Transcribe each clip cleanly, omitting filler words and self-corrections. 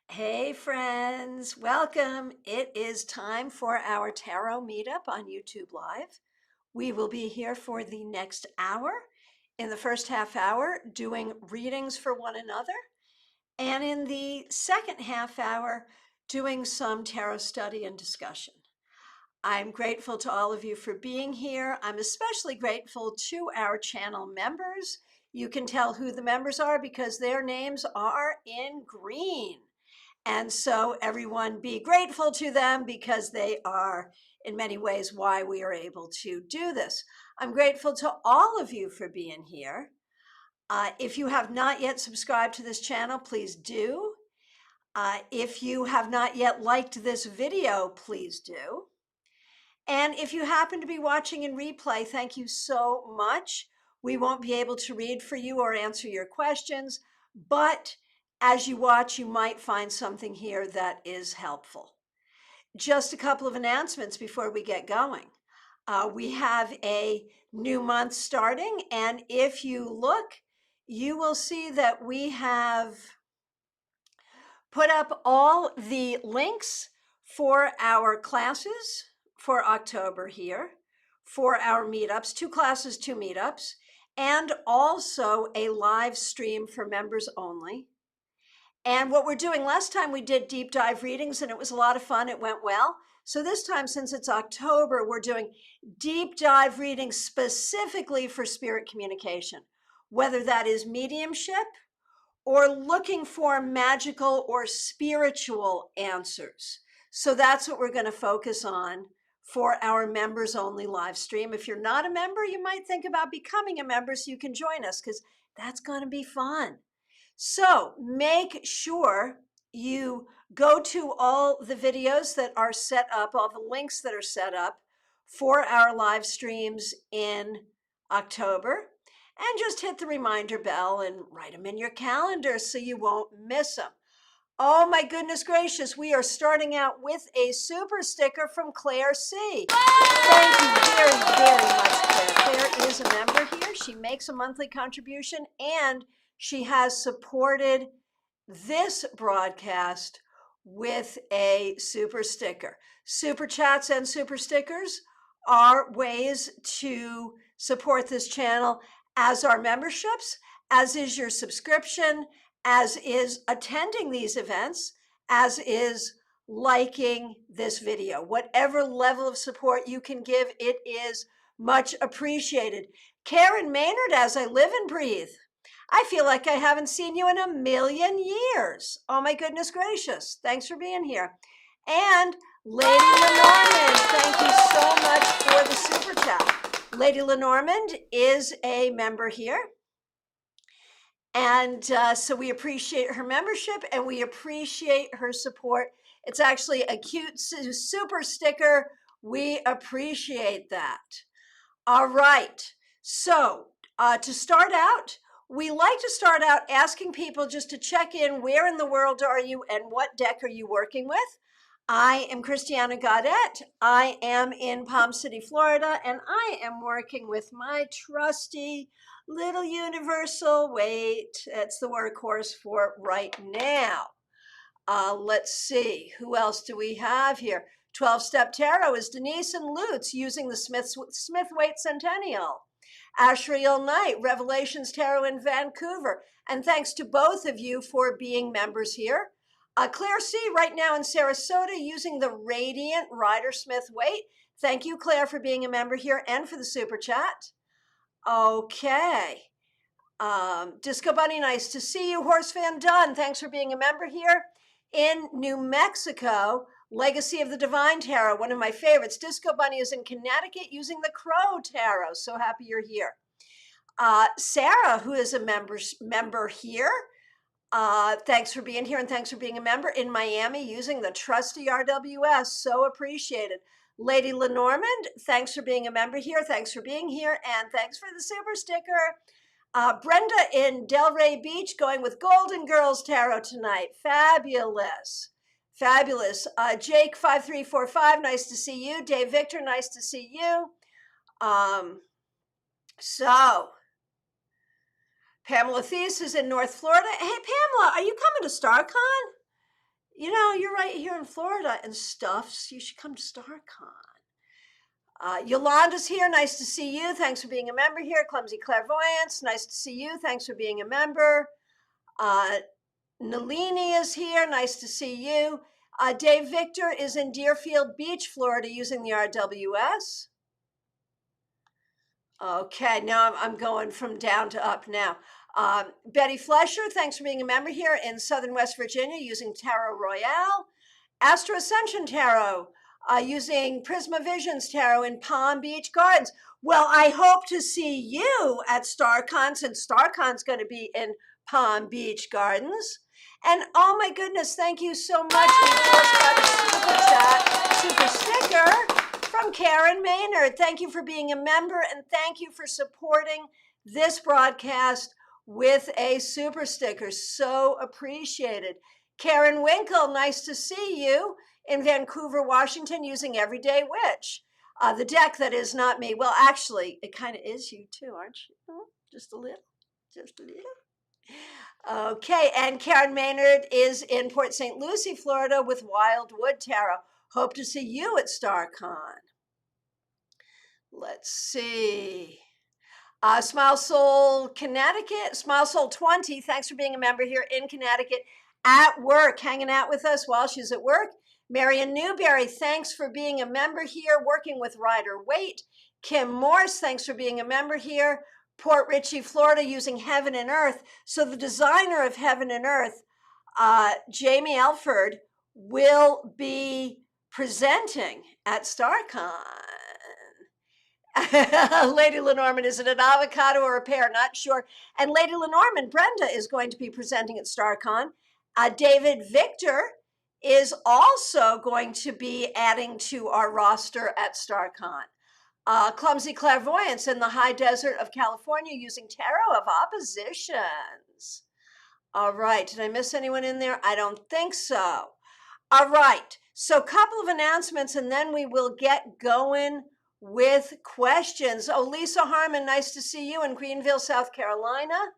Hey friends, welcome. It is time for our tarot meetup on YouTube Live. We will be here for the next hour. In the first half hour, doing readings for one another. And in the second half hour, doing some tarot study and discussion. I'm grateful to all of you for being here. I'm especially grateful to our channel members. You can tell who the members are because their names are in green. And so everyone be grateful to them because they are in many ways why we are able to do this. I'm grateful to all of you for being here. If you have not yet subscribed to this channel, please do. If you have not yet liked this video, please do. And if you happen to be watching in replay, thank you so much. We won't be able to read for you or answer your questions, but as you watch, you might find something here that is helpful. Just a couple of announcements before we get going. We have a new month starting, and if you look, you will see that we have put up all the links for our classes for October here, for our meetups, 2 classes, 2 meetups, and also a live stream for members only. And what we're doing, last time we did deep dive readings and it was a lot of fun, it went well. So this time, since it's October, we're doing deep dive readings specifically for spirit communication, whether that is mediumship or looking for magical or spiritual answers. So that's what we're going to focus on for our members only live stream. If you're not a member, you might think about becoming a member so you can join us because that's going to be fun. So make sure you go to all the videos that are set up, all the links that are set up for our live streams in October. And just hit the reminder bell and write them in your calendar so you won't miss them. Oh my goodness gracious, we are starting out with a super sticker from Claire C. Thank you very, very much, Claire. Claire is a member here. She makes a monthly contribution and she has supported this broadcast with a super sticker. Super chats and super stickers are ways to support this channel, as are memberships, as is your subscription, as is attending these events, as is liking this video. Whatever level of support you can give, it is much appreciated. Karen Maynard, as I live and breathe. I feel like I haven't seen you in a million years. Oh my goodness gracious. Thanks for being here. And Lady Lenormand, thank you so much for the super chat. Lady Lenormand is a member here. And so we appreciate her membership and we appreciate her support. It's actually a cute super sticker. We appreciate that. All right. So to start out, we like to start out asking people just to check in. Where in the world are you and what deck are you working with? I am Christiana Gaudet. I am in Palm City, Florida, and I am working with my trusty little universal, wait, that's the workhorse for right now. Let's see, who else do we have here? 12-Step Tarot is Denise and Lutz using the Smith-Waite Centennial. Ashriel Knight, Revelations Tarot in Vancouver. And thanks to both of you for being members here. Claire C. right now in Sarasota using the Radiant Rider Smith-Waite. Thank you, Claire, for being a member here and for the super chat. Okay. Disco Bunny, nice to see you. Horse Van Dunn, thanks for being a member here. In New Mexico, Legacy of the Divine Tarot, one of my favorites. Disco Bunny is in Connecticut using the Crow Tarot. So happy you're here. Sarah, who is a member here, thanks for being here and thanks for being a member. In Miami using the trusty RWS. So appreciated. Lady Lenormand, thanks for being a member here. Thanks for being here. And thanks for the super sticker. Brenda in Delray Beach going with Golden Girls Tarot tonight. Fabulous. Fabulous. Jake 5345, nice to see you. Dave Victor, nice to see you. So Pamela Thies is in North Florida. Hey, Pamela, are you coming to StarCon? You know, you're right here in Florida and stuff, so you should come to StarCon. Yolanda's here. Nice to see you. Thanks for being a member here. Clumsy Clairvoyance. Nice to see you. Thanks for being a member. Nalini is here. Nice to see you. Dave Victor is in Deerfield Beach, Florida, using the RWS. Okay, now I'm going from down to up now. Betty Flesher, thanks for being a member here in Southern West Virginia, using Tarot Royale. Astro Ascension Tarot, using Prisma Visions Tarot in Palm Beach Gardens. Well, I hope to see you at StarCon, since StarCon's going to be in Palm Beach Gardens. And oh my goodness, thank you so much. We just got a super sticker from Karen Maynard. Thank you for being a member, and thank you for supporting this broadcast with a super sticker. So appreciated. Karen Winkle, nice to see you in Vancouver, Washington, using Everyday Witch. The deck that is not me. Well, actually, it kind of is you too, aren't you? Just a little, just a little. Okay, and Karen Maynard is in Port St. Lucie, Florida, with Wildwood Tarot. Hope to see you at StarCon. Let's see. Smile Soul Connecticut, Smile Soul 20, thanks for being a member here in Connecticut at work, hanging out with us while she's at work. Marion Newberry, thanks for being a member here, working with Rider Waite. Kim Morse, thanks for being a member here. Port Richey, Florida, using Heaven and Earth. So the designer of Heaven and Earth, Jamie Elford, will be presenting at StarCon. Lady Lenormand, is it an avocado or a pear? Not sure. And Lady Lenormand, Brenda, is going to be presenting at StarCon. David Victor is also going to be adding to our roster at StarCon. Clumsy Clairvoyance in the high desert of California, using Tarot of Oppositions. All right, did I miss anyone in there? I don't think so. All right, so a couple of announcements and then we will get going with questions. Oh, Lisa Harmon, nice to see you in Greenville, South Carolina.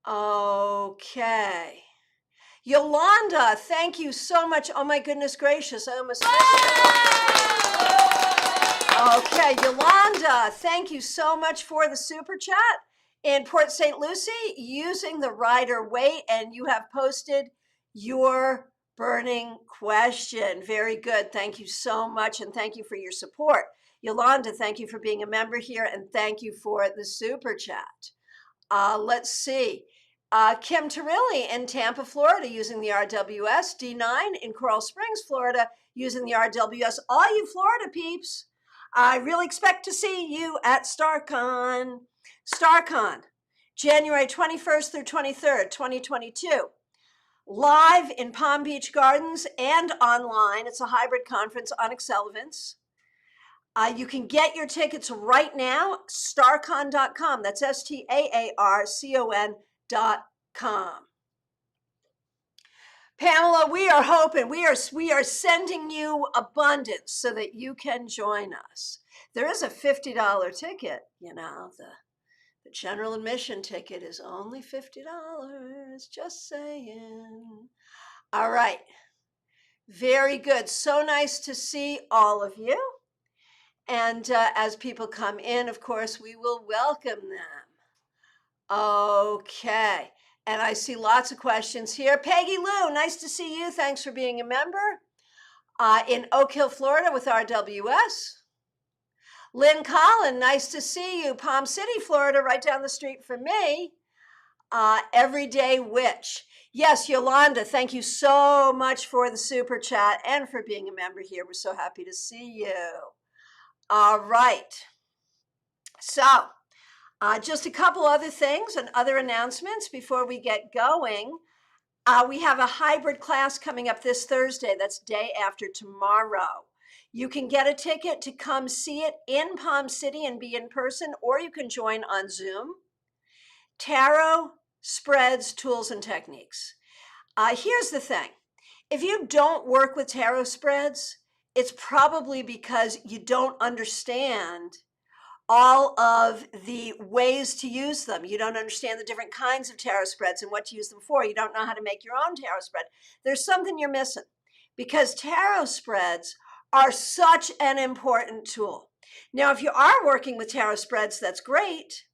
Okay. Yolanda, thank you so much. Oh my goodness gracious, I almost missed it. Okay, Yolanda, thank you so much for the super chat in Port St. Lucie, using the Rider Waite, and you have posted your burning question. Very good. Thank you so much, and thank you for your support. Yolanda, thank you for being a member here, and thank you for the super chat. Let's see. Kim Torilli in Tampa, Florida, using the RWS. D9 in Coral Springs, Florida, using the RWS. All you Florida peeps, I really expect to see you at StarCon. StarCon, January 21st through 23rd, 2022. Live in Palm Beach Gardens and online. It's a hybrid conference, Onyx Elevance. You can get your tickets right now, starcon.com. That's STAARCON.com. Pamela, we are hoping, we are sending you abundance so that you can join us. There is a $50 ticket, you know, the general admission ticket is only $50, just saying. All right, very good. So nice to see all of you. And as people come in, of course, we will welcome them. Okay. And I see lots of questions here. Peggy Lou, nice to see you. Thanks for being a member. In Oak Hill, Florida with RWS. Lynn Collin, nice to see you. Palm City, Florida, right down the street from me. Everyday Witch. Yes, Yolanda, thank you so much for the super chat and for being a member here. We're so happy to see you. All right. So, just a couple other things and other announcements before we get going. We have a hybrid class coming up this Thursday. That's day after tomorrow. You can get a ticket to come see it in Palm City and be in person, or you can join on Zoom. Tarot, spreads, tools, and techniques. Here's the thing. If you don't work with tarot spreads, it's probably because you don't understand all of the ways to use them. You don't understand the different kinds of tarot spreads and what to use them for. You don't know how to make your own tarot spread. There's something you're missing, because tarot spreads are such an important tool. Now, if you are working with tarot spreads, that's great,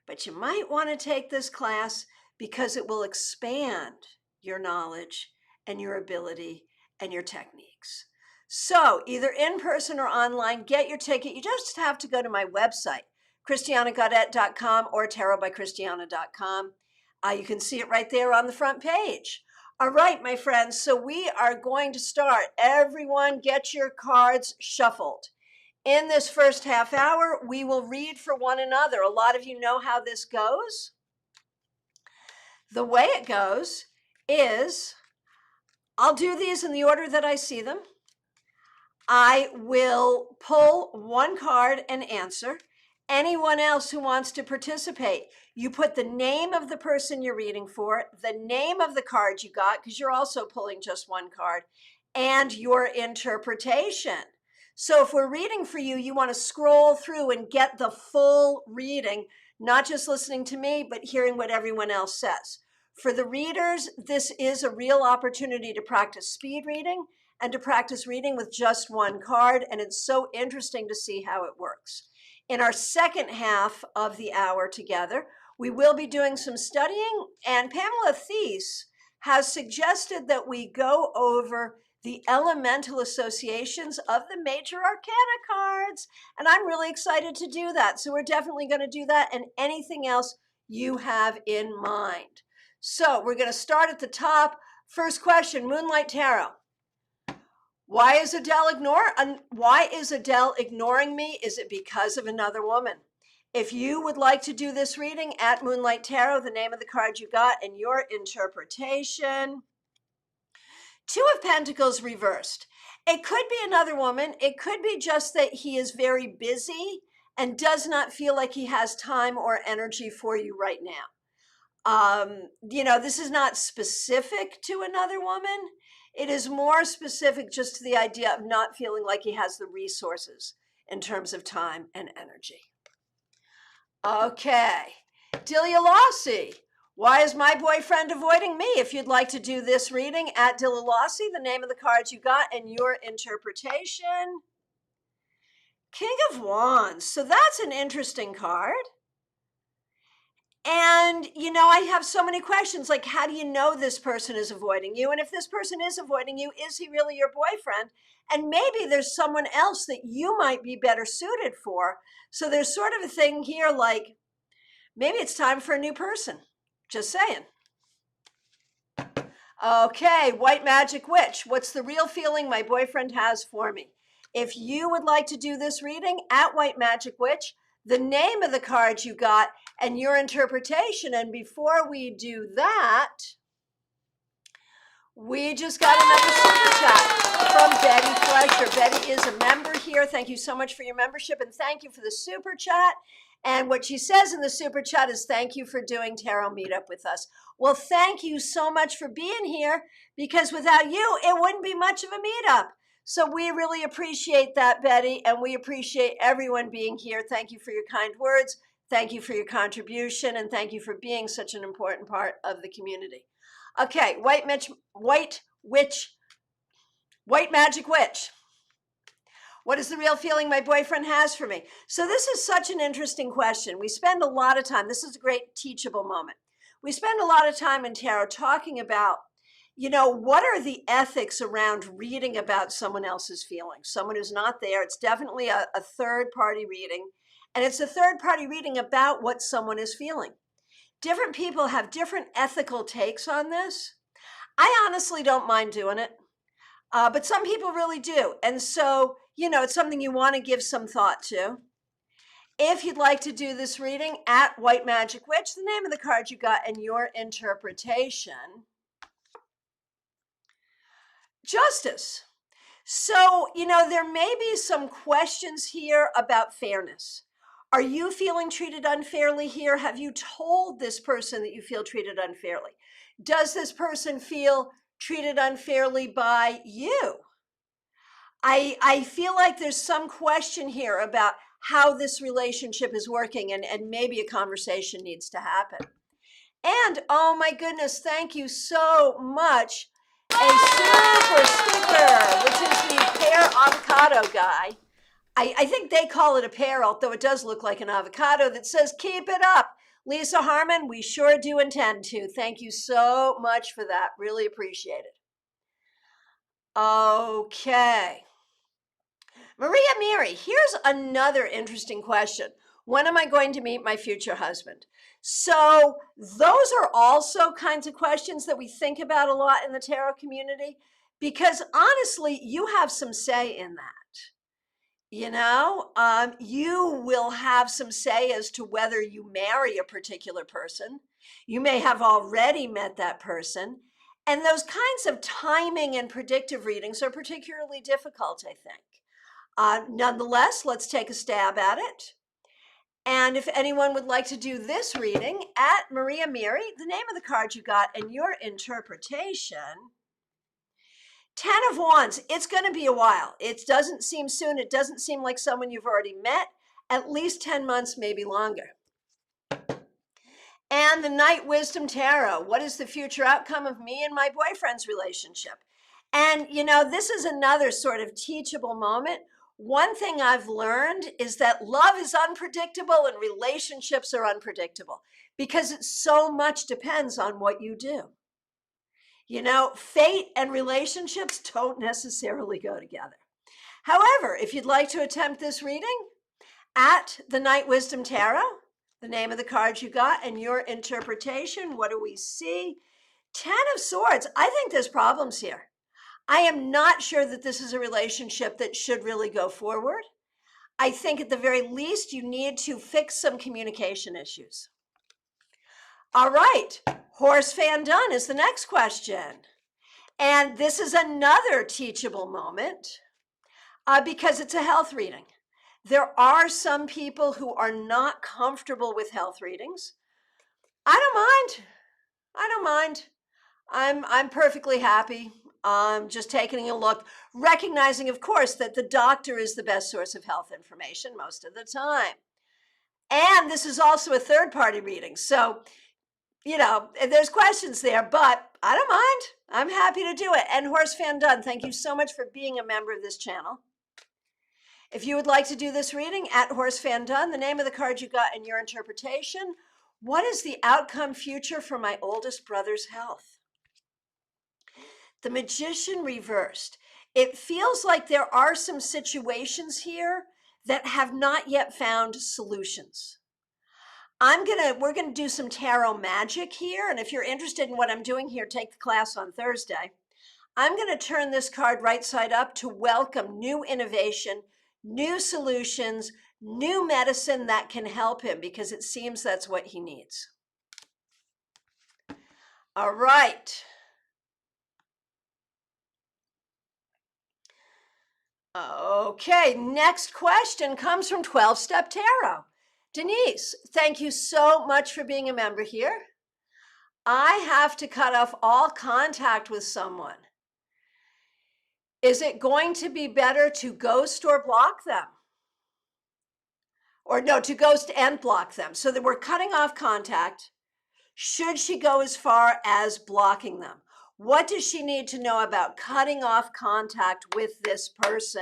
but you might want to take this class because it will expand your knowledge and your ability and your techniques. So either in person or online, get your ticket. You just have to go to my website, christianagaudet.com or tarotbychristiana.com. You can see it right there on the front page. All right, my friends, so we are going to start. Everyone get your cards shuffled. In this first half hour, we will read for one another. A lot of you know how this goes. The way it goes is I'll do these in the order that I see them. I will pull one card and answer. Anyone else who wants to participate, you put the name of the person you're reading for, the name of the card you got, because you're also pulling just one card, and your interpretation. So if we're reading for you, you want to scroll through and get the full reading, not just listening to me, but hearing what everyone else says. For the readers, this is a real opportunity to practice speed reading and to practice reading with just one card, and it's so interesting to see how it works. In our second half of the hour together, we will be doing some studying, and Pamela Thies has suggested that we go over the elemental associations of the major arcana cards, and I'm really excited to do that. So we're definitely going to do that, and anything else you have in mind. So we're going to start at the top. First question, Moonlight Tarot. Why is Adele ignoring me? Is it because of another woman? If you would like to do this reading at Moonlight Tarot, the name of the card you got and your interpretation. Two of Pentacles reversed. It could be another woman. It could be just that he is very busy and does not feel like he has time or energy for you right now. This is not specific to another woman. It is more specific just to the idea of not feeling like he has the resources in terms of time and energy. Okay, Delia Lossie. Why is my boyfriend avoiding me? If you'd like to do this reading at Delia Lossie, the name of the cards you got and your interpretation. King of Wands. So that's an interesting card. And, I have so many questions, like, how do you know this person is avoiding you? And if this person is avoiding you, is he really your boyfriend? And maybe there's someone else that you might be better suited for. So there's sort of a thing here, like, maybe it's time for a new person. Just saying. Okay, White Magic Witch. What's the real feeling my boyfriend has for me? If you would like to do this reading at White Magic Witch, the name of the card you got and your interpretation. And before we do that, we just got another super chat from Betty Fleischer. Betty is a member here. Thank you so much for your membership, and thank you for the super chat. And what she says in the super chat is, thank you for doing Tarot Meetup with us. Well, thank you so much for being here, because without you, it wouldn't be much of a meetup. So we really appreciate that, Betty, and we appreciate everyone being here. Thank you for your kind words. Thank you for your contribution, and thank you for being such an important part of the community. Okay, White Magic Witch. What is the real feeling my boyfriend has for me? So this is such an interesting question. We spend a lot of time, this is a great teachable moment. We spend a lot of time in tarot talking about, what are the ethics around reading about someone else's feelings? Someone who's not there. It's definitely a third-party reading, and it's a third-party reading about what someone is feeling. Different people have different ethical takes on this. I honestly don't mind doing it, but some people really do. And so, it's something you want to give some thought to. If you'd like to do this reading at White Magic Witch, the name of the card you got and your interpretation. Justice. So, there may be some questions here about fairness. Are you feeling treated unfairly here? Have you told this person that you feel treated unfairly? Does this person feel treated unfairly by you? I feel like there's some question here about how this relationship is working, and maybe a conversation needs to happen. And oh my goodness, thank you so much. A super sticker, which is the pear avocado guy. I think they call it a pear, although it does look like an avocado, that says, keep it up. Lisa Harmon, we sure do intend to. Thank you so much for that. Really appreciate it. Okay. Maria Miri, here's another interesting question. When am I going to meet my future husband? So those are also kinds of questions that we think about a lot in the tarot community, because honestly, you have some say in that. You know, you will have some say as to whether you marry a particular person. You may have already met that person. And those kinds of timing and predictive readings are particularly difficult, I think. Nonetheless, let's take a stab at it. And if anyone would like to do this reading, at Maria Miri, the name of the card you got and your interpretation. 10 of Wands, it's going to be a while. It doesn't seem soon. It doesn't seem like someone you've already met. At least 10 months, maybe longer. And the Night Wisdom Tarot. What is the future outcome of me and my boyfriend's relationship? And, you know, this is another sort of teachable moment. One thing I've learned is that love is unpredictable and relationships are unpredictable because it so much depends on what you do. You know, fate and relationships don't necessarily go together. However, if you'd like to attempt this reading, at the Night Wisdom Tarot, the name of the card you got and your interpretation, what do we see? 10 of Swords. I think there's problems here. I am not sure that this is a relationship that should really go forward. I think at the very least, you need to fix some communication issues. All right, Horse Van Dun is the next question. And this is another teachable moment because it's a health reading. There are some people who are not comfortable with health readings. I don't mind. I'm perfectly happy. Just taking a look, recognizing, of course, that the doctor is the best source of health information most of the time. And this is also a third-party reading. So, you know, there's questions there, but I don't mind. I'm happy to do it. And Horse Van Dun, thank you so much for being a member of this channel. If you would like to do this reading, at Horse Van Dun, the name of the card you got and your interpretation. What is the outcome future for my oldest brother's health? The Magician reversed. It feels like there are some situations here that have not yet found solutions. We're gonna do some tarot magic here, and if you're interested in what I'm doing here, take the class on Thursday. I'm gonna turn this card right side up to welcome new innovation, new solutions, new medicine that can help him, because it seems that's what he needs. All right. Okay, next question comes from 12-Step Tarot. Denise, thank you so much for being a member here. I have to cut off all contact with someone. Is it going to be better to ghost or block them? Or no, to ghost and block them. So that we're cutting off contact. Should she go as far as blocking them? What does she need to know about cutting off contact with this person?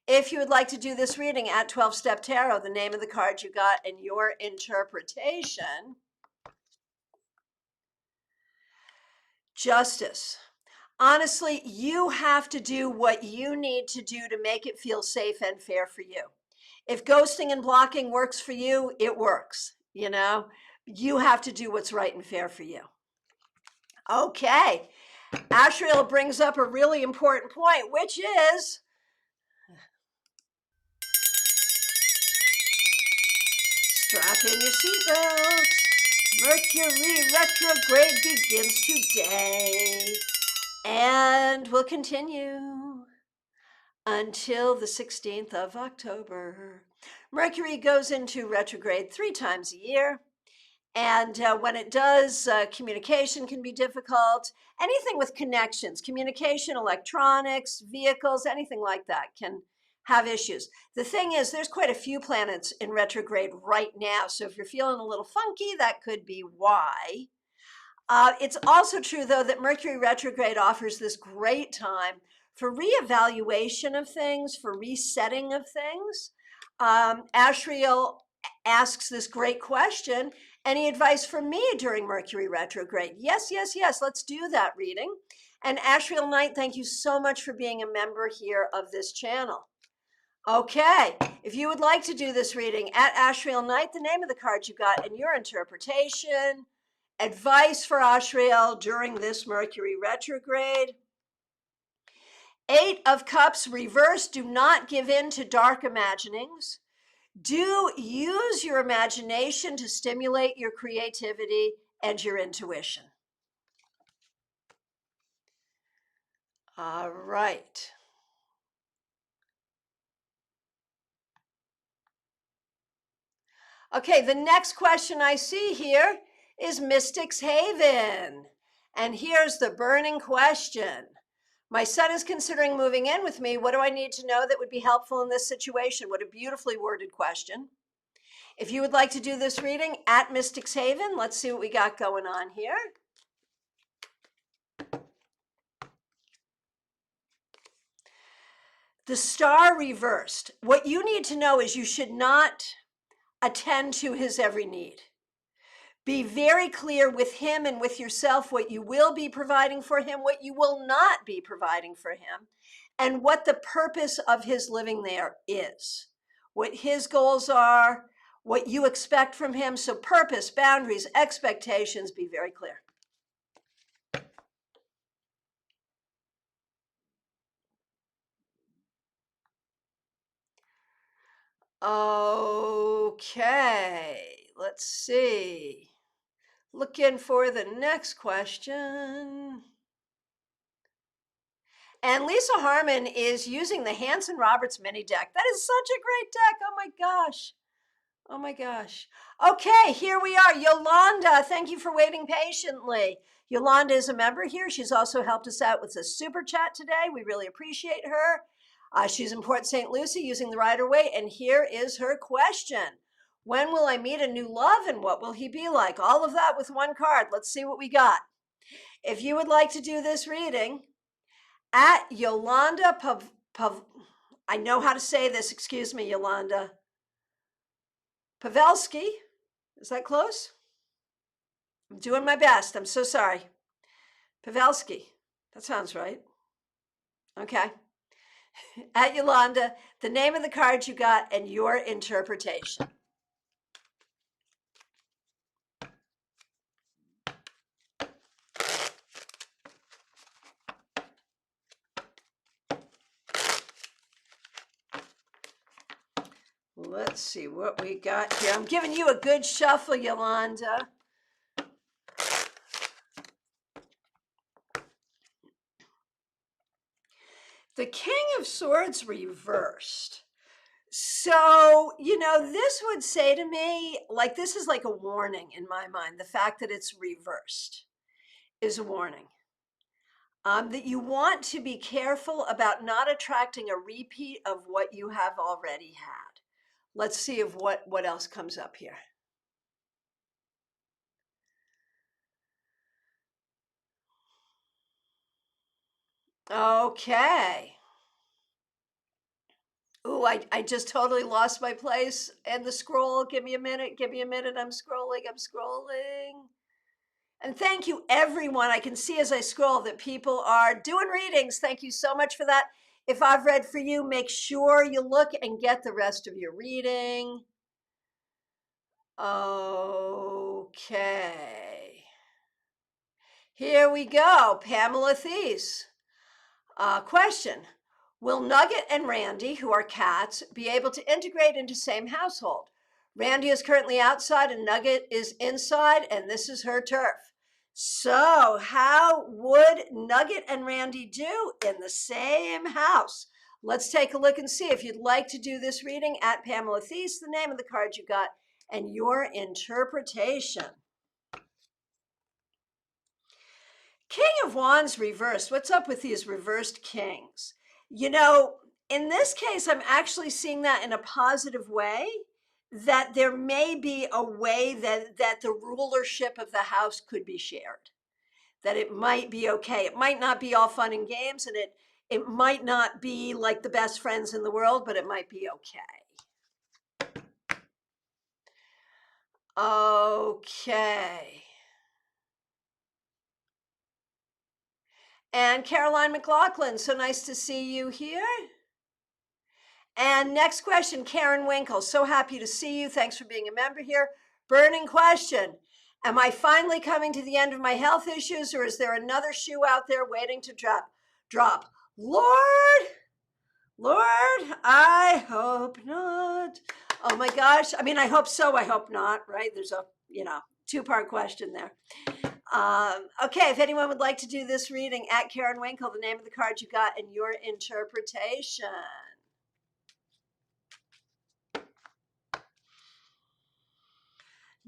If you would like to do this reading at 12-Step Tarot, the name of the card you got and your interpretation. Justice. Honestly, you have to do what you need to do to make it feel safe and fair for you. If ghosting and blocking works for you, it works. You know, you have to do what's right and fair for you. Okay, Ashriel brings up a really important point, which is strap in your seatbelts. Mercury retrograde begins today. And we'll continue until the 16th of October. Mercury goes into retrograde 3 times a year. And when it does, communication can be difficult. Anything with connections, communication, electronics, vehicles, anything like that can have issues. The thing is, there's quite a few planets in retrograde right now. So if you're feeling a little funky, that could be why. It's also true, though, that Mercury retrograde offers this great time for reevaluation of things, for resetting of things. Ashriel asks this great question: any advice for me during Mercury retrograde? Yes, yes, yes. Let's do that reading. And Ashriel Knight, thank you so much for being a member here of this channel. Okay, if you would like to do this reading at Ashriel Knight, the name of the card you got and your interpretation, advice for Ashriel during this Mercury retrograde. 8 of Cups reversed. Do not give in to dark imaginings. Do use your imagination to stimulate your creativity and your intuition. All right. Okay, the next question I see here is Mystic's Haven. And here's the burning question. My son is considering moving in with me. What do I need to know that would be helpful in this situation? What a beautifully worded question. If you would like to do this reading at Mystic's Haven, let's see what we got going on here. The star reversed. What you need to know is you should not attend to his every need. Be very clear with him and with yourself what you will be providing for him, what you will not be providing for him, and what the purpose of his living there is, what his goals are, what you expect from him. So purpose, boundaries, expectations, be very clear. Okay, let's see. Looking for the next question. And Lisa Harmon is using the Hanson Roberts mini deck. That is such a great deck. Oh my gosh. Oh my gosh. Okay, here we are. Yolanda, thank you for waiting patiently. Yolanda is a member here. She's also helped us out with a super chat today. We really appreciate her. She's in Port St. Lucie using the Rider-Waite. And here is her question. When will I meet a new love and what will he be like? All of that with one card. Let's see what we got. If you would like to do this reading, at Yolanda I know how to say this, excuse me, Yolanda. Pavelski, is that close? I'm doing my best, I'm so sorry. Pavelski, that sounds right. Okay. At Yolanda, the name of the card you got and your interpretation. Let's see what we got here. I'm giving you a good shuffle, Yolanda. The King of Swords reversed. So, this would say to me, like, this is like a warning in my mind. The fact that it's reversed is a warning. That you want to be careful about not attracting a repeat of what you have already had. Let's see if what else comes up here. Okay. Ooh, I just totally lost my place and the scroll. Give me a minute. I'm scrolling. And thank you, everyone. I can see as I scroll that people are doing readings. Thank you so much for that. If I've read for you, make sure you look and get the rest of your reading. Okay. Here we go. Pamela Thies. Question. Will Nugget and Randy, who are cats, be able to integrate into same household? Randy is currently outside and Nugget is inside, and this is her turf. So how would Nugget and Randy do in the same house? Let's take a look and see. If you'd like to do this reading at Pamela Thies, the name of the card you got and your interpretation. King of Wands reversed. What's up with these reversed kings? In this case, I'm actually seeing that in a positive way, that there may be a way that the rulership of the house could be shared, that it might be okay. It might not be all fun and games, and it might not be like the best friends in the world, but it might be okay. Okay. And Caroline McLaughlin, so nice to see you here. And next question, Karen Winkle. So happy to see you. Thanks for being a member here. Burning question. Am I finally coming to the end of my health issues, or is there another shoe out there waiting to drop? Lord, I hope not. Oh my gosh. I mean, I hope so. I hope not, right? There's a, two-part question there. Okay, if anyone would like to do this reading, at Karen Winkle, the name of the card you got and your interpretation.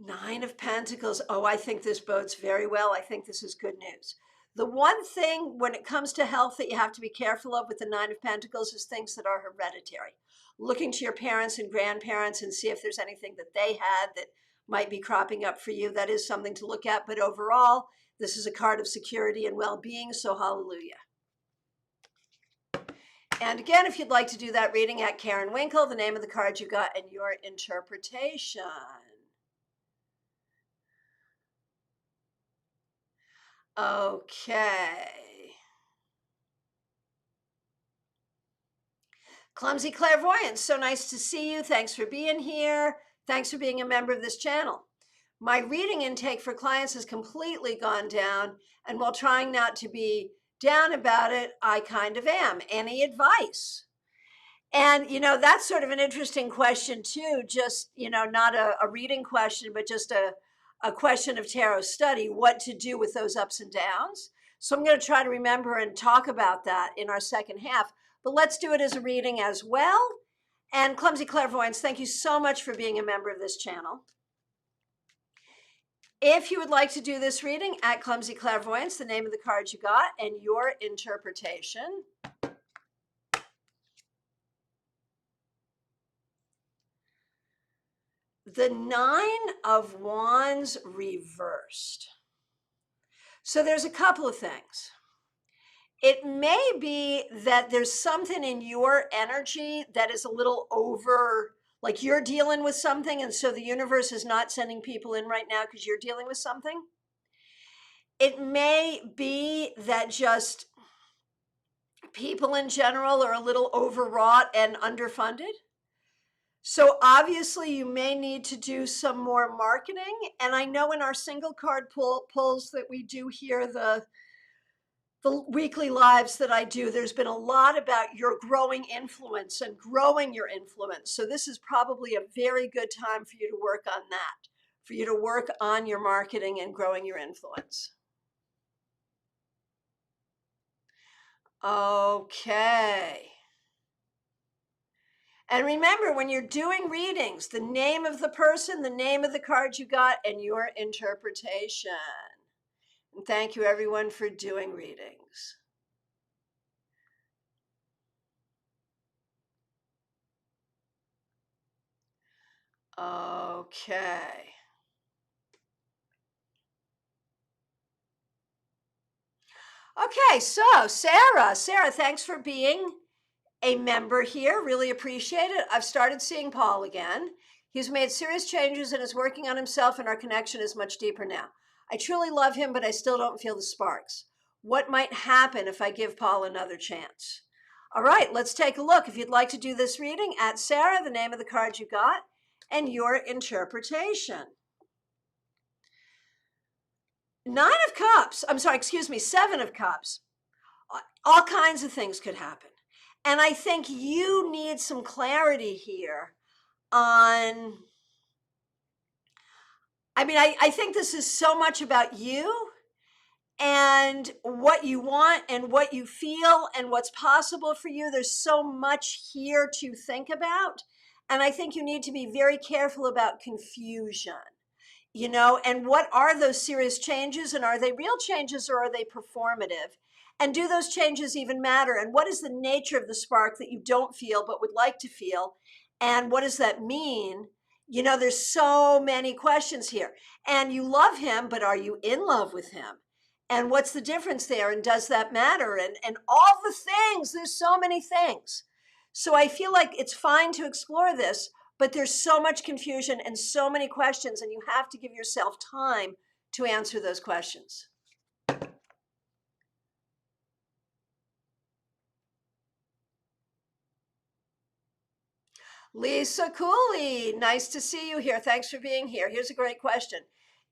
Nine of Pentacles. Oh, I think this bodes very well. I think this is good news. The one thing when it comes to health that you have to be careful of with the Nine of Pentacles is things that are hereditary. Looking to your parents and grandparents and see if there's anything that they had that might be cropping up for you. That is something to look at. But overall, this is a card of security and well-being, so hallelujah. And again, if you'd like to do that reading, at Karen Winkle, the name of the card you got and your interpretation. Okay. Clumsy Clairvoyance, so nice to see you. Thanks for being here. Thanks for being a member of this channel. My reading intake for clients has completely gone down, and while trying not to be down about it, I kind of am. Any advice? And, that's sort of an interesting question too, just, not a reading question, but just a question of tarot study, what to do with those ups and downs. So I'm going to try to remember and talk about that in our second half, but let's do it as a reading as well. And Clumsy Clairvoyance, thank you so much for being a member of this channel. If you would like to do this reading, at Clumsy Clairvoyance, the name of the card you got and your interpretation. The Nine of Wands reversed. So there's a couple of things. It may be that there's something in your energy that is a little over, like you're dealing with something, and so the universe is not sending people in right now because you're dealing with something. It may be that just people in general are a little overwrought and underfunded. So obviously you may need to do some more marketing. And I know in our single card pulls that we do here, the weekly lives that I do, there's been a lot about your growing influence and growing your influence. So this is probably a very good time for you to work on that, for you to work on your marketing and growing your influence. Okay. And remember, when you're doing readings, the name of the person, the name of the card you got, and your interpretation. And thank you, everyone, for doing readings. Okay. Okay, so Sarah, thanks for being a member here. Really appreciate it. I've started seeing Paul again. He's made serious changes and is working on himself, and our connection is much deeper now. I truly love him, but I still don't feel the sparks. What might happen if I give Paul another chance? All right, let's take a look. If you'd like to do this reading, at Sarah, the name of the card you got, and your interpretation. Seven of Cups. All kinds of things could happen. And I think you need some clarity here on, I think this is so much about you and what you want and what you feel and what's possible for you. There's so much here to think about. And I think you need to be very careful about confusion, and what are those serious changes, and are they real changes or are they performative? And do those changes even matter? And what is the nature of the spark that you don't feel but would like to feel? And what does that mean? You know, there's so many questions here. And you love him, but are you in love with him? And what's the difference there? And does that matter? And all the things, there's so many things. So I feel like it's fine to explore this, but there's so much confusion and so many questions, and you have to give yourself time to answer those questions. Lisa Cooley, nice to see you here. Thanks for being here. Here's a great question.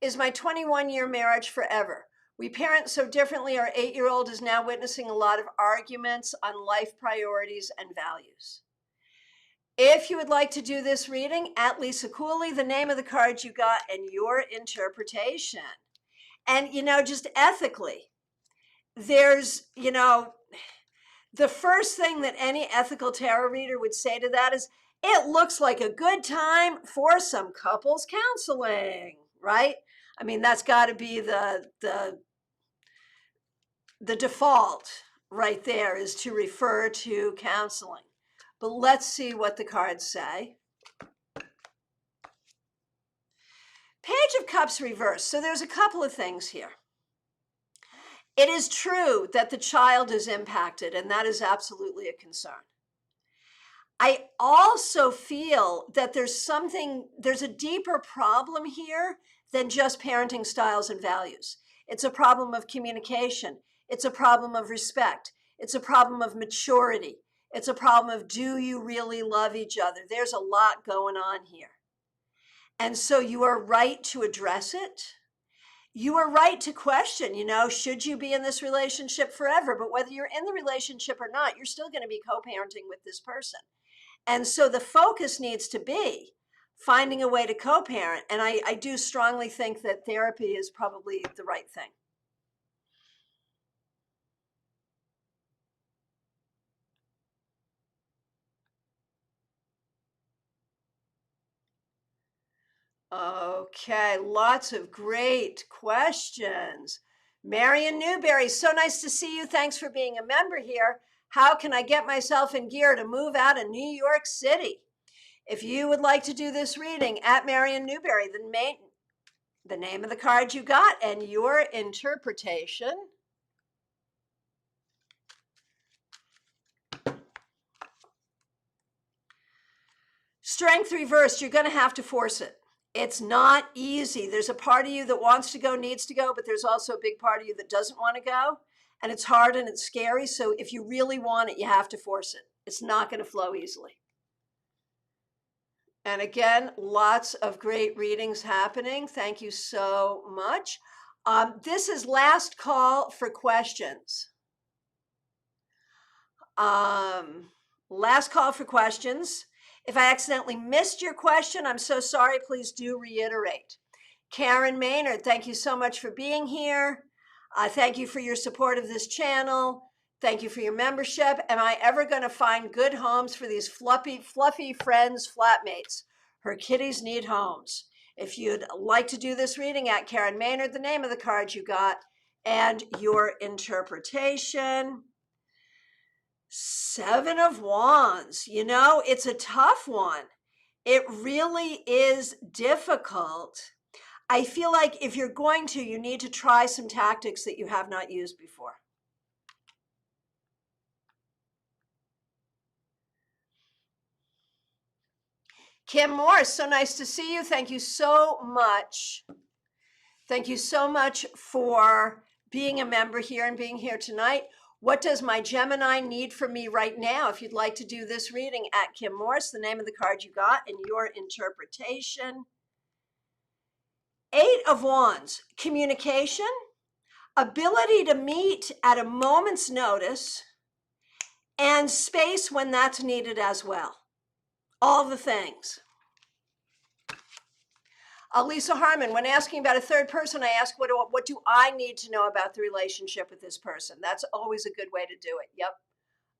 Is my 21-year marriage forever? We parent so differently. Our 8-year-old is now witnessing a lot of arguments on life priorities and values. If you would like to do this reading, at Lisa Cooley, the name of the card you got, and your interpretation. And, you know, just ethically, there's, you know, the first thing that any ethical tarot reader would say to that is, it looks like a good time for some couples counseling, right? I mean, that's got to be the default right there, is to refer to counseling. But let's see what the cards say. Page of Cups reversed. So there's a couple of things here. It is true that the child is impacted, and that is absolutely a concern. I also feel that there's a deeper problem here than just parenting styles and values. It's a problem of communication. It's a problem of respect. It's a problem of maturity. It's a problem of, do you really love each other? There's a lot going on here. And so you are right to address it. You are right to question, you know, should you be in this relationship forever? But whether you're in the relationship or not, you're still going to be co-parenting with this person. And so the focus needs to be finding a way to co-parent. And I do strongly think that therapy is probably the right thing. Okay, lots of great questions. Marion Newberry, so nice to see you. Thanks for being a member here. How can I get myself in gear to move out of New York City? If you would like to do this reading, at Marion Newberry, the name of the card you got and your interpretation. Strength reversed, you're going to have to force it. It's not easy. There's a part of you that wants to go, needs to go, but there's also a big part of you that doesn't want to go. And it's hard and it's scary. So if you really want it, you have to force it. It's not going to flow easily. And again, lots of great readings happening. Thank you so much. This is last call for questions. Last call for questions. If I accidentally missed your question, I'm so sorry. Please do reiterate. Karen Maynard, thank you so much for being here. Thank you for your support of this channel. Thank you for your membership. Am I ever going to find good homes for these fluffy friends, flatmates? Her kitties need homes. If you'd like to do this reading, at Karen Maynard, the name of the card you got and your interpretation. 7 of Wands. You know, it's a tough one. It really is difficult. I feel like if you're going to, you need to try some tactics that you have not used before. Kim Morse, so nice to see you. Thank you so much. Thank you so much for being a member here and being here tonight. What does my Gemini need from me right now? If you'd like to do this reading, at Kim Morse, the name of the card you got and your interpretation. 8 of Wands, communication, ability to meet at a moment's notice, and space when that's needed as well. All the things. Lisa Harmon, when asking about a third person, I ask, what do I need to know about the relationship with this person? That's always a good way to do it. Yep.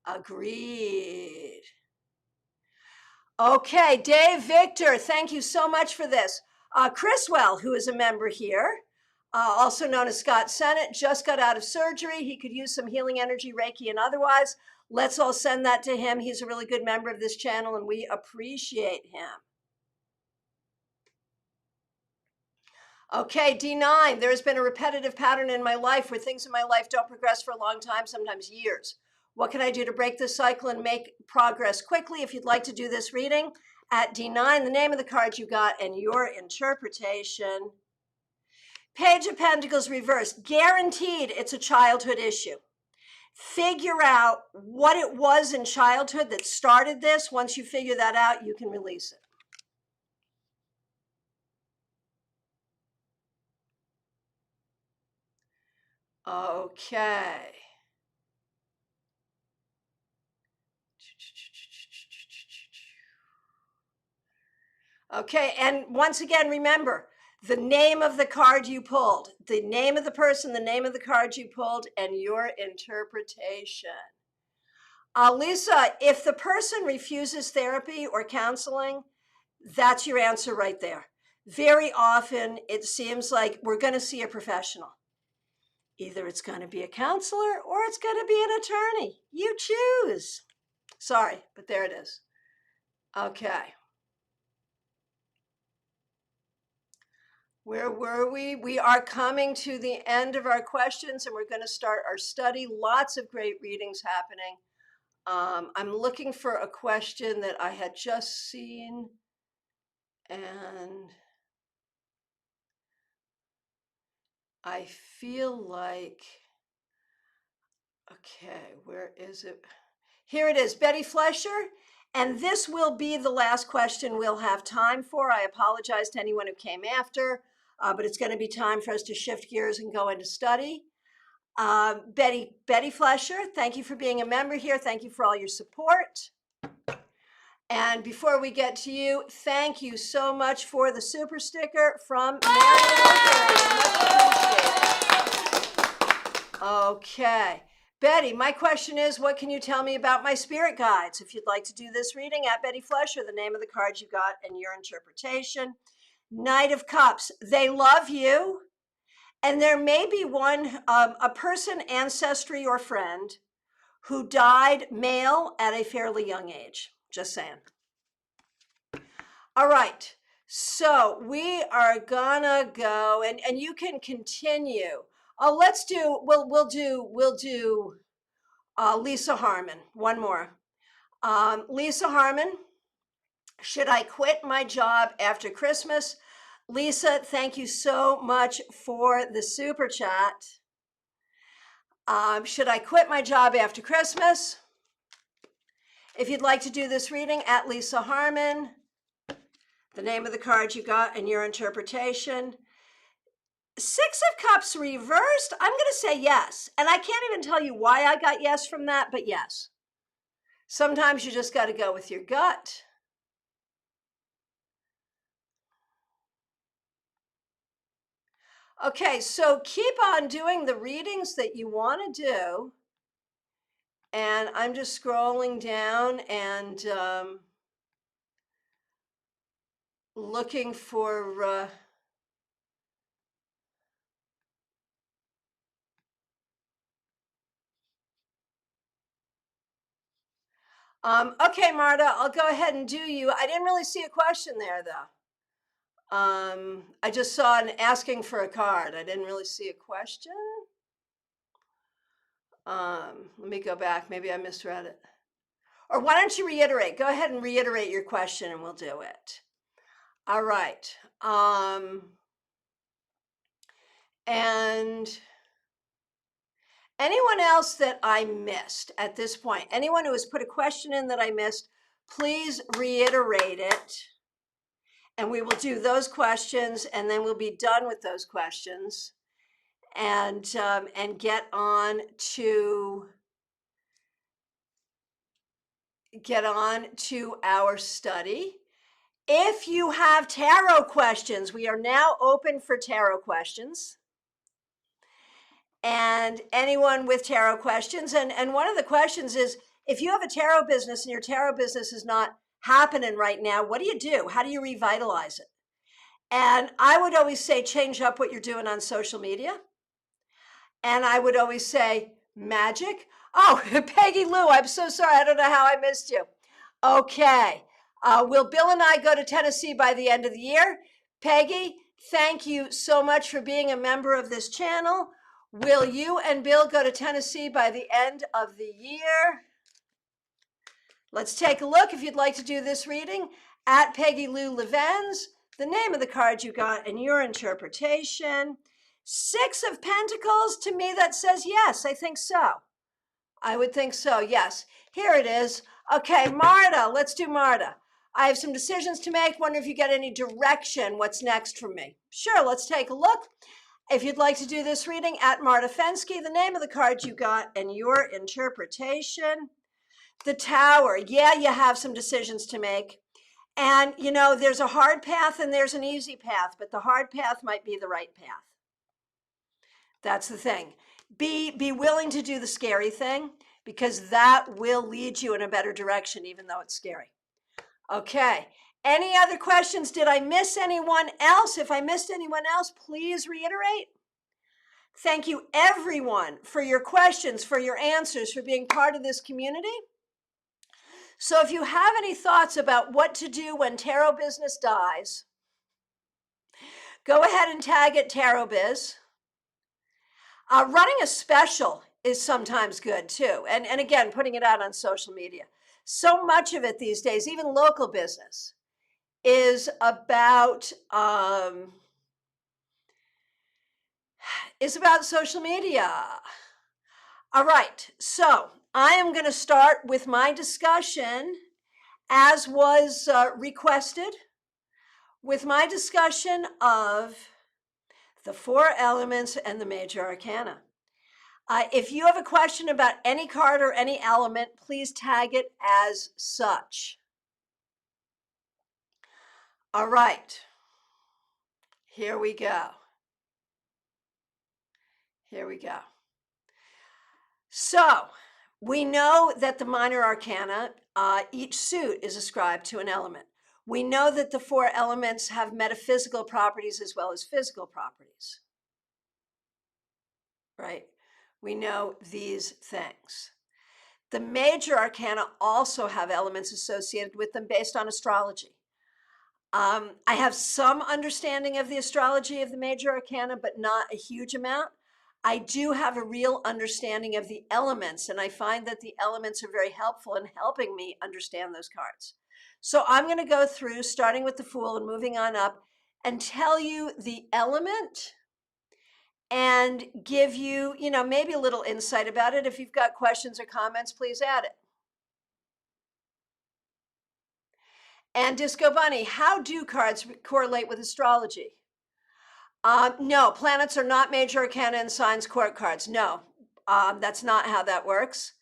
Agreed. Okay, Dave Victor, thank you so much for this. Chriswell, who is a member here, also known as Scott Sennett, just got out of surgery. He could use some healing energy, Reiki and otherwise. Let's all send that to him. He's a really good member of this channel and we appreciate him. Okay, D9, there has been a repetitive pattern in my life where things in my life don't progress for a long time, sometimes years. What can I do to break this cycle and make progress quickly? If you'd like to do this reading, at D9, the name of the card you got and your interpretation. Page of Pentacles reversed. Guaranteed it's a childhood issue. Figure out what it was in childhood that started this. Once you figure that out, you can release it. Okay. Okay, and once again, remember the name of the card you pulled, the name of the person, the name of the card you pulled, and your interpretation. Lisa, if the person refuses therapy or counseling, that's your answer right there. Very often, it seems like we're going to see a professional. Either it's going to be a counselor or it's going to be an attorney. You choose. Sorry, but there it is. Okay. Where were we? We are coming to the end of our questions and we're going to start our study. Lots of great readings happening. I'm looking for a question that I had just seen and I feel like, okay, where is it? Here it is, Betty Flesher. And this will be the last question we'll have time for. I apologize to anyone who came after, but it's going to be time for us to shift gears and go into study. Betty Flesher, thank you for being a member here. Thank you for all your support. And before we get to you, thank you so much for the super sticker from Marion. Okay. Betty, my question is, what can you tell me about my spirit guides? If you'd like to do this reading, at Betty Flesher, the name of the card you got and your interpretation. Knight of Cups, they love you. And there may be one, a person, ancestry, or friend who died male at a fairly young age. Just saying. All right. So we are gonna go and you can continue. Let's do, we'll do Lisa Harmon. One more. Lisa Harmon, should I quit my job after Christmas? Lisa, thank you so much for the super chat. Should I quit my job after Christmas? If you'd like to do this reading, at Lisa Harmon, the name of the card you got and your interpretation. Six of Cups reversed, I'm going to say yes. And I can't even tell you why I got yes from that, but yes. Sometimes you just got to go with your gut. Okay, so keep on doing the readings that you want to do. And I'm just scrolling down and looking for... okay, Marta, I'll go ahead and do you. I didn't really see a question there, though. I just saw an asking for a card. I didn't really see a question. Let me go back. Maybe I misread it. Or why don't you reiterate? Go ahead and reiterate your question and we'll do it. All right. And anyone else that I missed at this point, anyone who has put a question in that I missed, please reiterate it. And we will do those questions and then we'll be done with those questions and get on to our study. If you have tarot questions, we are now open for tarot questions. And anyone with tarot questions, and one of the questions is, if you have a tarot business and your tarot business is not happening right now, what do you do? How do you revitalize it? And I would always say, change up what you're doing on social media. And I would always say, magic. Oh, Peggy Lou, I'm so sorry. I don't know how I missed you. Okay. Will Bill and I go to Tennessee by the end of the year? Peggy, thank you so much for being a member of this channel. Will you and Bill go to Tennessee by the end of the year? Let's take a look if you'd like to do this reading at Peggy Lou Levens, the name of the card you got and your interpretation. 6 of Pentacles, to me that says yes, I think so. I would think so, yes. Here it is. Okay, Marta, let's do Marta. I have some decisions to make. Wonder if you get any direction. What's next for me? Sure, let's take a look. If you'd like to do this reading at Marta Fensky, the name of the card you got and your interpretation. The Tower. Yeah, you have some decisions to make. And, you know, there's a hard path and there's an easy path, but the hard path might be the right path. That's the thing. Be willing to do the scary thing, because that will lead you in a better direction, even though it's scary. Okay. Any other questions? Did I miss anyone else? If I missed anyone else, please reiterate. Thank you, everyone, for your questions, for your answers, for being part of this community. So if you have any thoughts about what to do when Tarot Business dies, go ahead and tag it Tarot Biz. Running a special is sometimes good too. And again, putting it out on social media. So much of it these days, even local business, is about social media. All right, so I am going to start with my discussion, as was requested, with my discussion of the 4 elements and the major arcana. If you have a question about any card or any element, please tag it as such. All right, here we go. Here we go. So we know that the minor arcana, each suit is ascribed to an element. We know that the 4 elements have metaphysical properties as well as physical properties, right? We know these things. The major arcana also have elements associated with them based on astrology. I have some understanding of the astrology of the major arcana, but not a huge amount. I do have a real understanding of the elements, and I find that the elements are very helpful in helping me understand those cards. So I'm going to go through, starting with the Fool and moving on up, and tell you the element and give you, maybe a little insight about it. If you've got questions or comments, please add it. And Disco Bunny, how do cards correlate with astrology? No, planets are not major arcana and signs court cards. No, that's not how that works.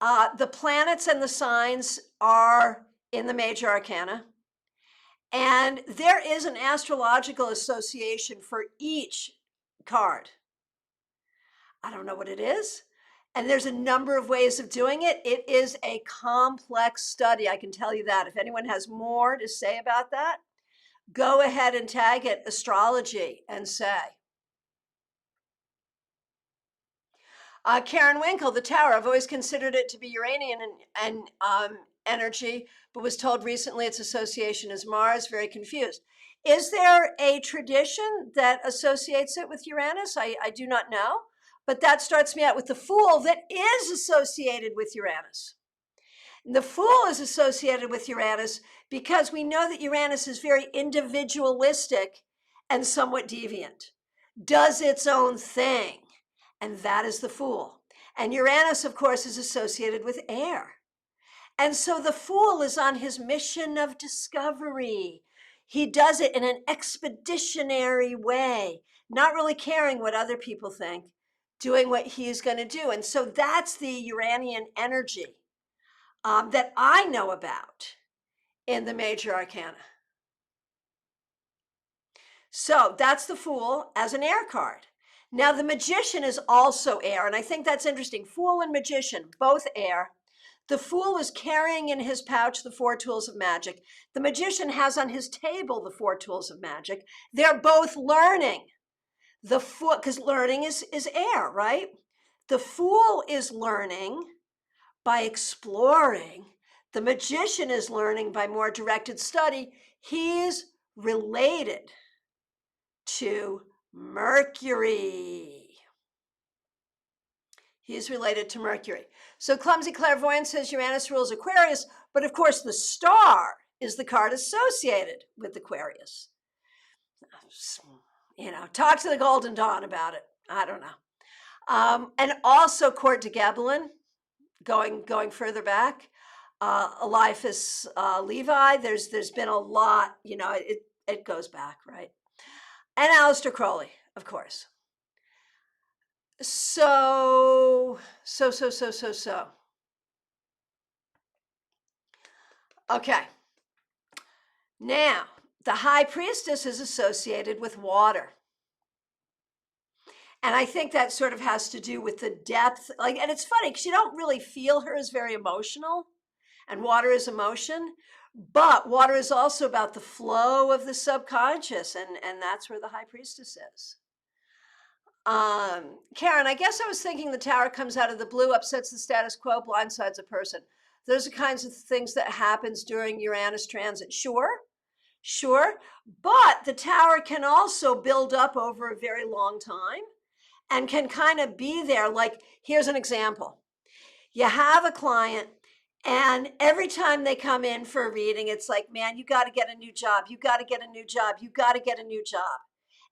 The planets and the signs are in the major arcana. And there is an astrological association for each card. I don't know what it is. And there's a number of ways of doing it. It is a complex study, I can tell you that. If anyone has more to say about that, go ahead and tag it astrology and say. Karen Winkle, the Tower. I've always considered it to be Uranian and energy, but was told recently its association is Mars. Very confused. Is there a tradition that associates it with Uranus? I do not know, but that starts me out with the Fool that is associated with Uranus. The Fool is associated with Uranus because we know that Uranus is very individualistic and somewhat deviant, does its own thing, and that is the Fool. And Uranus, of course, is associated with air. And so the Fool is on his mission of discovery. He does it in an expeditionary way, not really caring what other people think, doing what he's going to do. And so that's the Uranian energy that I know about in the major arcana. So that's the Fool as an air card. Now the Magician is also air, and I think that's interesting. Fool and Magician, both air. The fool is carrying in his pouch the four tools of magic. The magician has on his table the four tools of magic. They're both learning. The fool, because learning is air, right? The fool is learning by exploring. The magician is learning by more directed study. He's related to Mercury. He's related to Mercury. So Clumsy Clairvoyant says Uranus rules Aquarius, but of course the star is the card associated with Aquarius. You know, talk to the Golden Dawn about it. I don't know. And also Court de Gebelin, going further back. Eliphas Levi, there's been a lot, you know, it goes back, right? And Aleister Crowley, of course. So. Okay. Now, the High Priestess is associated with water. And I think that sort of has to do with the depth. Like, and it's funny because you don't really feel her as very emotional, and water is emotion. But water is also about the flow of the subconscious, and that's where the High Priestess is. Karen, I guess I was thinking the tower comes out of the blue, upsets the status quo, blindsides a person. Those are kinds of things that happens during Uranus transit. Sure. But the tower can also build up over a very long time and can kind of be there. Like, here's an example. You have a client, and every time they come in for a reading, it's like, man, you got to get a new job. You got to get a new job. You got to get a new job.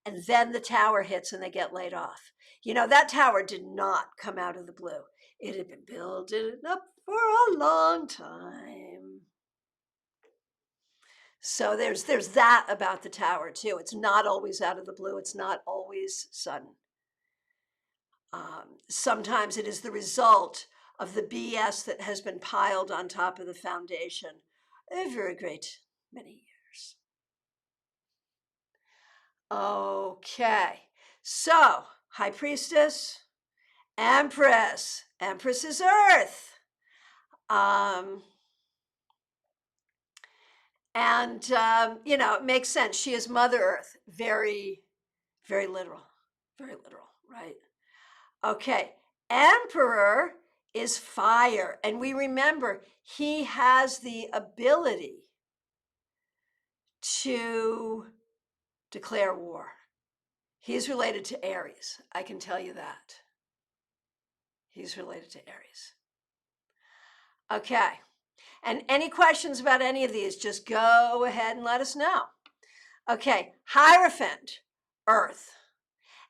And then the tower hits and they get laid off. You know, that tower did not come out of the blue. It had been building up for a long time. So there's that about the tower too. It's not always out of the blue. It's not always sudden. Sometimes it is the result of the BS that has been piled on top of the foundation a very great many years. Okay, so High Priestess, Empress. Empress is Earth. You know, it makes sense. She is Mother Earth. Very, very literal. Very literal, right? Okay, Emperor is fire. And we remember he has the ability to declare war. He's related to Aries. I can tell you that. He's related to Aries. Okay. And any questions about any of these, just go ahead and let us know. Okay. Hierophant, Earth.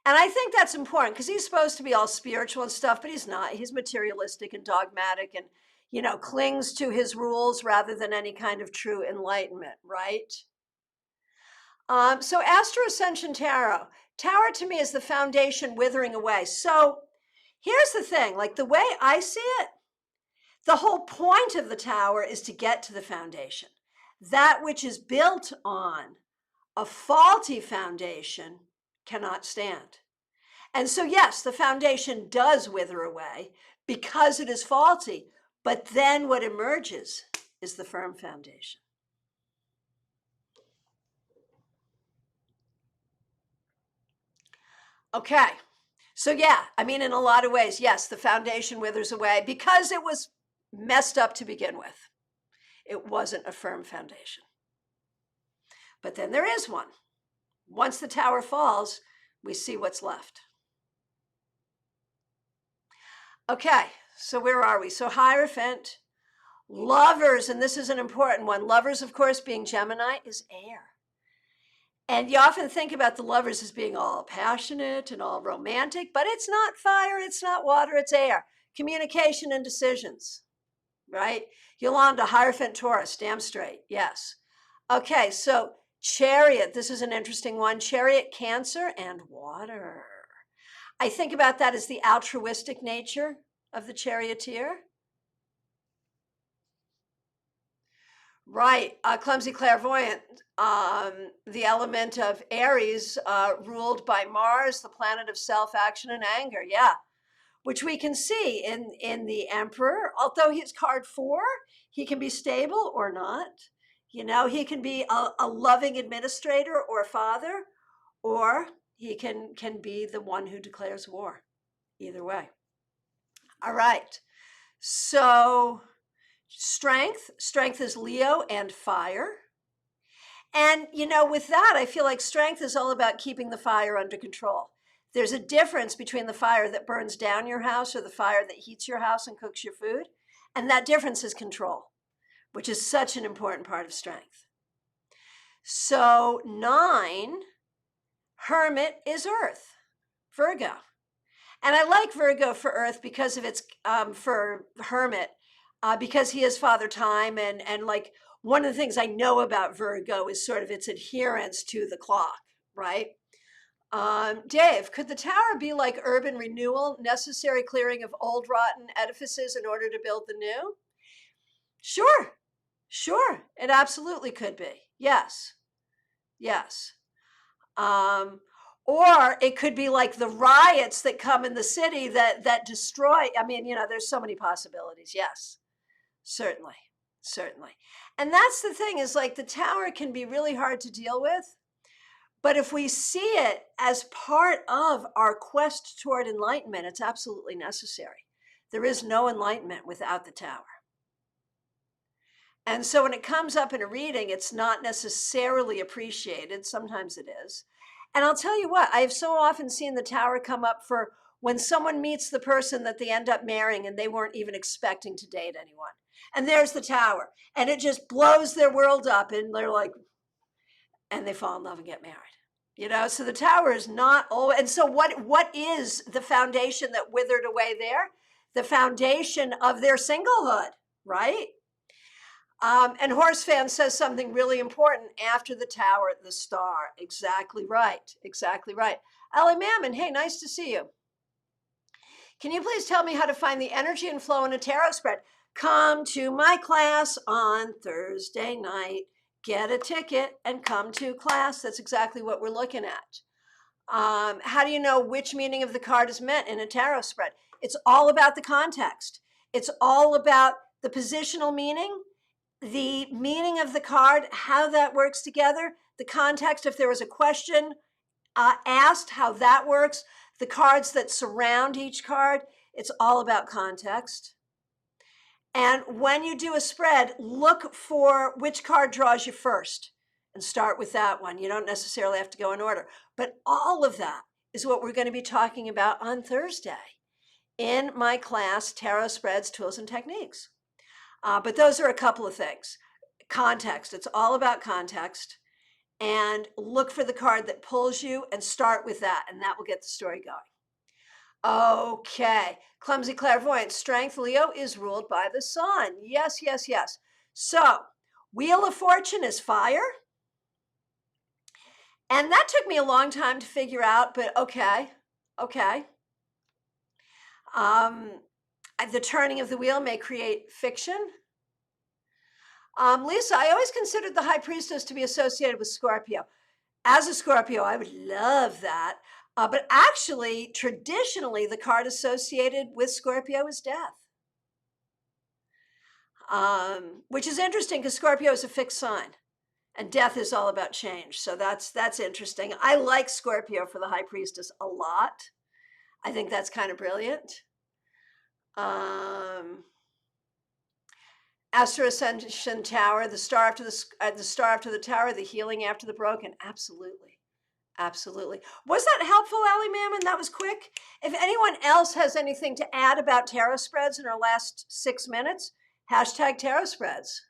And I think that's important because he's supposed to be all spiritual and stuff, but he's not. He's materialistic and dogmatic and, you know, clings to his rules rather than any kind of true enlightenment, right? So Astro Ascension Tarot. Tower to me is the foundation withering away. So here's the thing, like the way I see it, the whole point of the tower is to get to the foundation. That which is built on a faulty foundation cannot stand. And so, yes, the foundation does wither away because it is faulty, but then what emerges is the firm foundation. Okay, so yeah, I mean, in a lot of ways, yes, the foundation withers away because it was messed up to begin with. It wasn't a firm foundation. But then there is one. Once the tower falls, we see what's left. Okay, so where are we? So Hierophant, Lovers, and this is an important one. Lovers, of course, being Gemini, is air. And you often think about the lovers as being all passionate and all romantic, but it's not fire, it's not water, it's air. Communication and decisions, right? Yolanda, Hierophant, Taurus, damn straight, yes. Okay, so Chariot, this is an interesting one. Chariot, Cancer, and water. I think about that as the altruistic nature of the charioteer. Right, Clumsy Clairvoyant, the element of Aries, ruled by Mars, the planet of self-action and anger. Yeah, which we can see in the Emperor. Although he's card 4, he can be stable or not. He can be a loving administrator or father, or he can be the one who declares war. Either way. All right. So strength is Leo and fire. And, with that, I feel like strength is all about keeping the fire under control. There's a difference between the fire that burns down your house or the fire that heats your house and cooks your food. And that difference is control, which is such an important part of strength. So 9, Hermit is Earth, Virgo. And I like Virgo for Earth because of its, for Hermit, because he is Father Time. And like one of the things I know about Virgo is sort of its adherence to the clock, right? Dave, could the tower be like urban renewal, necessary clearing of old rotten edifices in order to build the new? Sure. It absolutely could be. Yes. Or it could be like the riots that come in the city that destroy. I mean, there's so many possibilities. Yes, certainly. And that's the thing, is like the tower can be really hard to deal with. But if we see it as part of our quest toward enlightenment, it's absolutely necessary. There is no enlightenment without the tower. And so when it comes up in a reading, it's not necessarily appreciated. Sometimes it is. And I'll tell you what, I've so often seen the tower come up for when someone meets the person that they end up marrying and they weren't even expecting to date anyone. And there's the tower. And it just blows their world up. And they're like, and they fall in love and get married. So the tower is not always. And so what is the foundation that withered away there? The foundation of their singlehood, right? And Horse Fan says something really important. After the tower, the star. Exactly right. Ellie Mammon, hey, nice to see you. Can you please tell me how to find the energy and flow in a tarot spread? Come to my class on Thursday night. Get a ticket and come to class. That's exactly what we're looking at. How do you know which meaning of the card is meant in a tarot spread? It's all about the context. It's all about the positional meaning, the meaning of the card, how that works together, the context, if there was a question asked, how that works, the cards that surround each card. It's all about context. And when you do a spread, look for which card draws you first and start with that one. You don't necessarily have to go in order. But all of that is what we're going to be talking about on Thursday in my class, Tarot Spreads, Tools and Techniques. But those are a couple of things. Context. It's all about context. And look for the card that pulls you and start with that. And that will get the story going. Okay. Clumsy Clairvoyant. Strength, Leo, is ruled by the sun. Yes. So, Wheel of Fortune is fire. And that took me a long time to figure out, but okay. The turning of the wheel may create fiction. Lisa, I always considered the High Priestess to be associated with Scorpio. As a Scorpio, I would love that. But actually, traditionally, the card associated with Scorpio is death. Which is interesting because Scorpio is a fixed sign. And death is all about change. So that's interesting. I like Scorpio for the High Priestess a lot. I think that's kind of brilliant. Astro Ascension Tower, the star after the tower, the healing after the broken. Absolutely. Was that helpful, Allie Mammon? That was quick. If anyone else has anything to add about tarot spreads in our last 6 minutes, hashtag tarot spreads.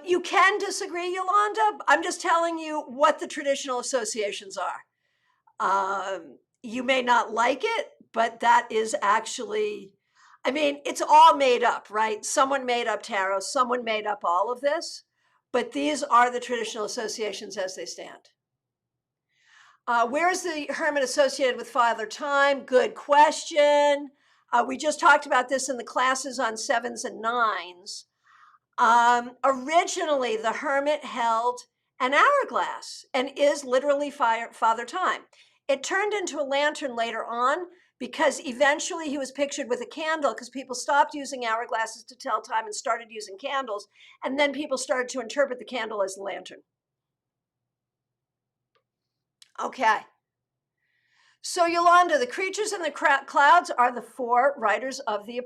You can disagree, Yolanda. I'm just telling you what the traditional associations are. You may not like it, but that is actually, I mean, it's all made up, right? Someone made up tarot, someone made up all of this, but these are the traditional associations as they stand. Where is the Hermit associated with Father Time? Good question. We just talked about this in the classes on 7s and 9s. Originally, the Hermit held an hourglass and is literally Father Time. It turned into a lantern later on because eventually he was pictured with a candle because people stopped using hourglasses to tell time and started using candles. And then people started to interpret the candle as a lantern. Okay. So Yolanda, the creatures in the clouds are the four writers of the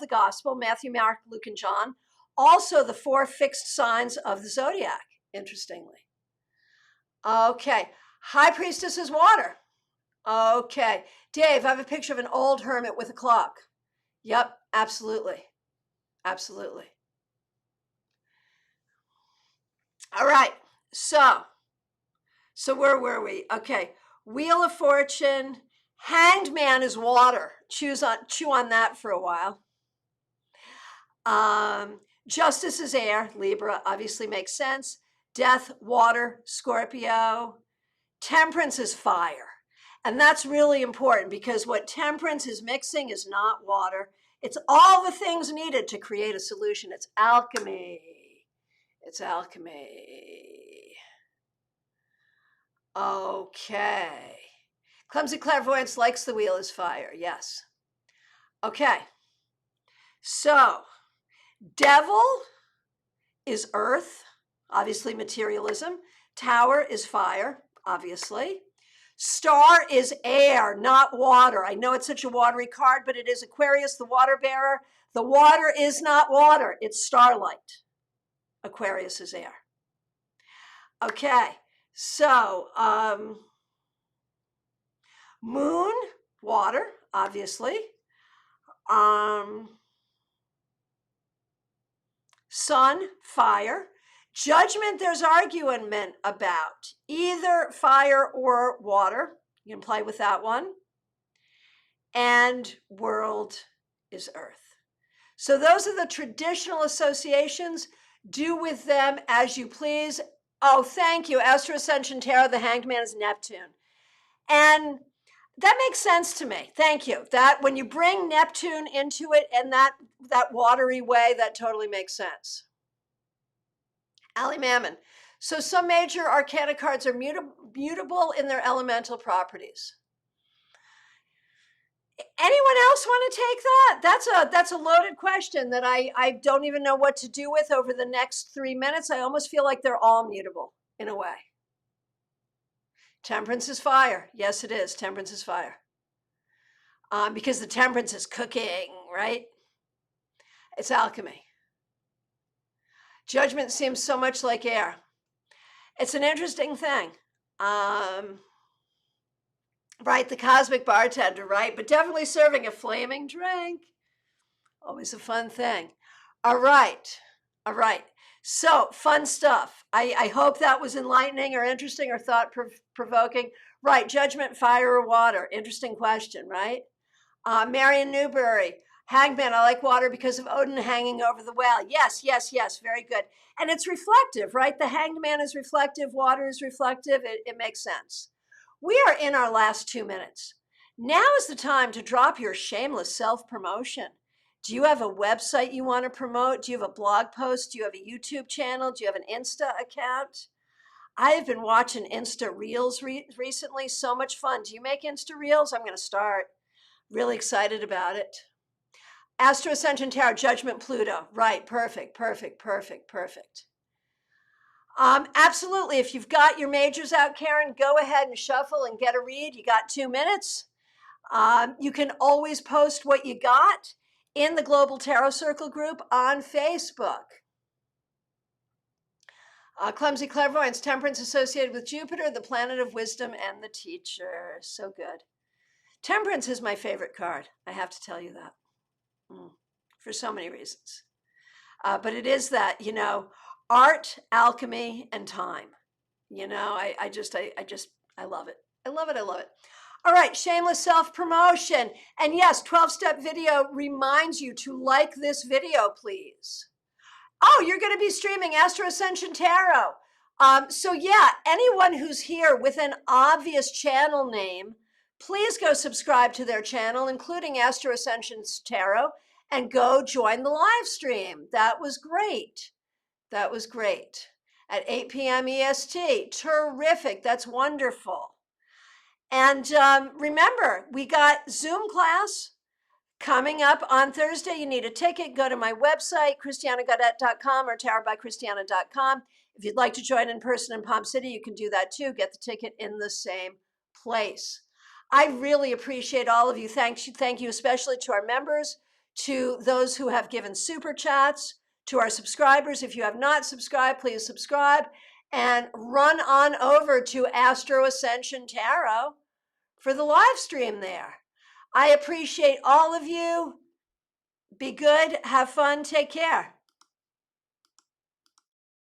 gospel: Matthew, Mark, Luke, and John. Also, the four fixed signs of the zodiac. Interestingly. Okay. High priestess is water. Okay. Dave, I have a picture of an old hermit with a clock. Yep, absolutely. Absolutely. All right. So where were we? Okay. Wheel of Fortune. Hanged Man is water. Chew on that for a while. Justice is air. Libra obviously makes sense. Death, water. Scorpio. Temperance is fire. And that's really important because what temperance is mixing is not water. It's all the things needed to create a solution. It's alchemy. It's alchemy. Okay. Clumsy clairvoyance likes the wheel is fire. Yes. Okay. So, devil is earth, obviously materialism. Tower is fire, obviously. Star is air, not water. I know it's such a watery card, but it is Aquarius, the water bearer. The water is not water, it's starlight. Aquarius is air. Okay, so moon, water, obviously. Sun, fire. Judgment, there's argument about either fire or water. You can play with that one. And world is earth. So those are the traditional associations. Do with them as you please. Oh, thank you. Astro Ascension Tarot, the Hanged Man is Neptune. And that makes sense to me. Thank you. That when you bring Neptune into it and that watery way, that totally makes sense. Ali Mammon. So some major arcana cards are mutable in their elemental properties. Anyone else want to take that? That's a loaded question that I don't even know what to do with over the next 3 minutes. I almost feel like they're all mutable in a way. Temperance is fire. Yes, it is. Temperance is fire. Because the temperance is cooking, right? It's alchemy. Judgment seems so much like air. It's an interesting thing. Right, the cosmic bartender, right? But definitely serving a flaming drink. Always a fun thing. All right. So, fun stuff. I hope that was enlightening or interesting or thought-provoking. Right, judgment, fire, or water? Interesting question, right? Marion Newberry. Hangman, I like water because of Odin hanging over the well. Yes, very good. And it's reflective, right? The hanged man is reflective, water is reflective. It makes sense. We are in our last 2 minutes. Now is the time to drop your shameless self-promotion. Do you have a website you want to promote? Do you have a blog post? Do you have a YouTube channel? Do you have an Insta account? I have been watching Insta Reels recently. So much fun. Do you make Insta Reels? I'm going to start. Really excited about it. Astro Ascension Tarot, Judgment, Pluto. Right, perfect. Absolutely. If you've got your majors out, Karen, go ahead and shuffle and get a read. You got 2 minutes. You can always post what you got in the Global Tarot Circle group on Facebook. Clumsy Clairvoyance, Temperance associated with Jupiter, the planet of wisdom and the teacher. So good. Temperance is my favorite card. I have to tell you that. For so many reasons. But it is that, art, alchemy, and time. I love it. I love it. All right, shameless self-promotion. And yes, 12-step video reminds you to like this video, please. Oh, you're going to be streaming Astro Ascension Tarot. So yeah, anyone who's here with an obvious channel name, please go subscribe to their channel, including Astro Ascension Tarot, and go join the live stream. That was great. at 8 p.m. EST. Terrific. That's wonderful. And remember, we got Zoom class coming up on Thursday. You need a ticket. Go to my website, christianagaudet.com or tarotbychristiana.com. If you'd like to join in person in Palm City, you can do that too. Get the ticket in the same place. I really appreciate all of you. Thank you especially to our members, to those who have given super chats, to our subscribers. If you have not subscribed, please subscribe and run on over to Astro Ascension Tarot for the live stream there. I appreciate all of you. Be good, have fun, take care.